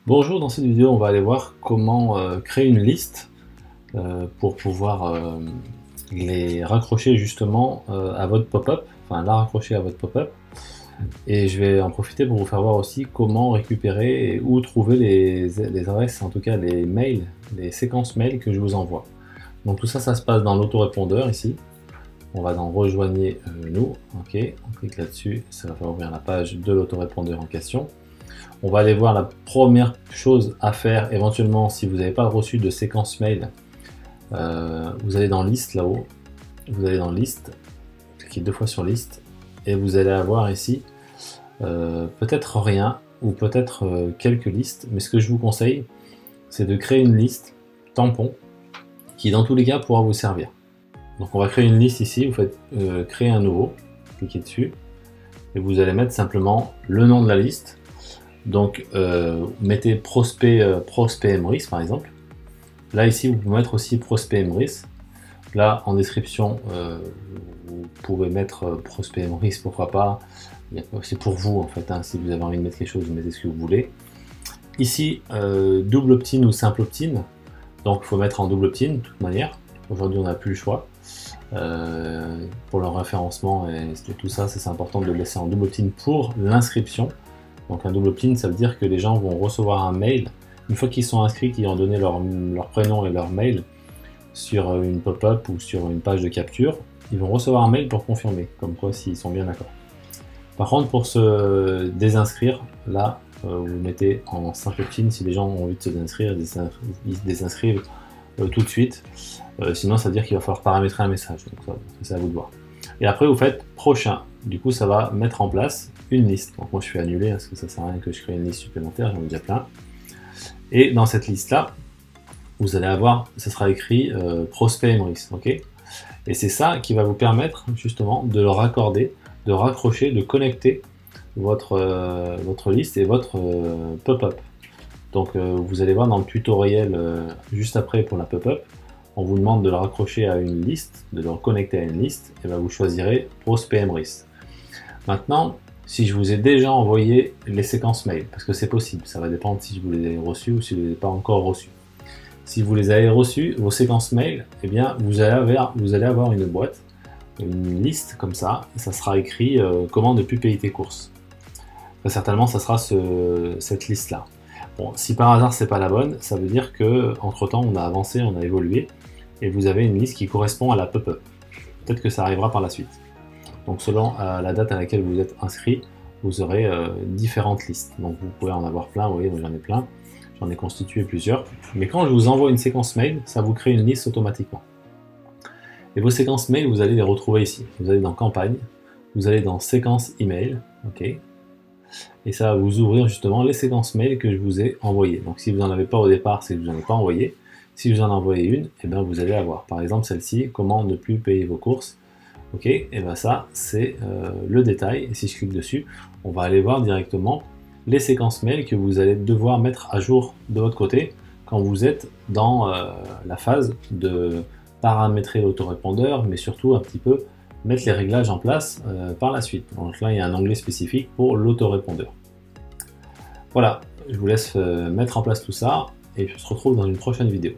Bonjour, dans cette vidéo on va aller voir comment créer une liste pour pouvoir les raccrocher justement à votre pop-up, enfin la raccrocher à votre pop-up, et je vais en profiter pour vous faire voir aussi comment récupérer et où trouver les adresses, en tout cas les mails, les séquences mails que je vous envoie. Donc tout ça, ça se passe dans l'autorépondeur ici. On va dans rejoignez nous, ok, on clique là-dessus, ça va faire ouvrir la page de l'autorépondeur en question. On va aller voir la première chose à faire éventuellement si vous n'avez pas reçu de séquence mail. Vous allez dans liste là-haut, vous allez dans liste, cliquez deux fois sur liste et vous allez avoir ici peut-être rien ou peut-être quelques listes, mais ce que je vous conseille c'est de créer une liste tampon qui dans tous les cas pourra vous servir. Donc on va créer une liste ici, vous faites créer un nouveau, cliquez dessus et vous allez mettre simplement le nom de la liste. Donc mettez prospect Emrys par exemple. Là ici vous pouvez mettre aussi prospect Emrys. Là en description vous pouvez mettre prospect Emrys, pourquoi pas. C'est pour vous en fait, hein. Si vous avez envie de mettre quelque chose, vous mettez ce que vous voulez. Ici double opt-in ou simple opt-in. Donc il faut mettre en double opt-in de toute manière. Aujourd'hui on n'a plus le choix. Pour le référencement et tout ça, c'est important de le laisser en double opt-in pour l'inscription. Donc un double opt-in, ça veut dire que les gens vont recevoir un mail une fois qu'ils sont inscrits, qu'ils ont donné leur prénom et leur mail sur une pop-up ou sur une page de capture, ils vont recevoir un mail pour confirmer, comme quoi s'ils sont bien d'accord. Par contre, pour se désinscrire, là, vous mettez en simple opt-in. Si les gens ont envie de se désinscrire, ils se désinscrivent tout de suite. Sinon, ça veut dire qu'il va falloir paramétrer un message. Donc c'est à vous de voir. Et après, vous faites prochain. Du coup, ça va mettre en place une liste. Donc moi, je fais annuler parce que ça sert à rien que je crée une liste supplémentaire. J'en ai déjà plein. Et dans cette liste-là, vous allez avoir, ça sera écrit prospect Emrys, ok. Et c'est ça qui va vous permettre justement de le raccorder, de raccrocher, de connecter votre liste et votre pop-up. Donc vous allez voir dans le tutoriel juste après pour la pop-up, on vous demande de le raccrocher à une liste, de le connecter à une liste, et bien vous choisirez prospect Emrys. Maintenant, si je vous ai déjà envoyé les séquences mail, parce que c'est possible, ça va dépendre si vous les avez reçues ou si vous ne les avez pas encore reçues. Si vous les avez reçues, vos séquences mail, eh bien vous allez avoir une boîte, une liste comme ça, et ça sera écrit comment ne plus payer tes courses. Très certainement, ça sera cette liste-là. Bon, si par hasard c'est pas la bonne, ça veut dire que entre temps on a avancé, on a évolué, et vous avez une liste qui correspond à la pop-up. Peut-être que ça arrivera par la suite. Donc selon la date à laquelle vous êtes inscrit, vous aurez différentes listes. Donc vous pouvez en avoir plein, vous voyez, j'en ai plein, j'en ai constitué plusieurs. Mais quand je vous envoie une séquence mail, ça vous crée une liste automatiquement. Et vos séquences mail, vous allez les retrouver ici. Vous allez dans campagne, vous allez dans séquences email, ok. Et ça va vous ouvrir justement les séquences mail que je vous ai envoyées. Donc si vous n'en avez pas au départ, c'est que vous n'en avez pas envoyé. Si vous en envoyez une, et bien vous allez avoir. Par exemple celle-ci, comment ne plus payer vos courses. Ok, et bien ça c'est le détail, et si je clique dessus, on va aller voir directement les séquences mail que vous allez devoir mettre à jour de votre côté quand vous êtes dans la phase de paramétrer l'autorépondeur, mais surtout un petit peu mettre les réglages en place par la suite. Donc là il y a un onglet spécifique pour l'autorépondeur. Voilà, je vous laisse mettre en place tout ça, et je se retrouve dans une prochaine vidéo.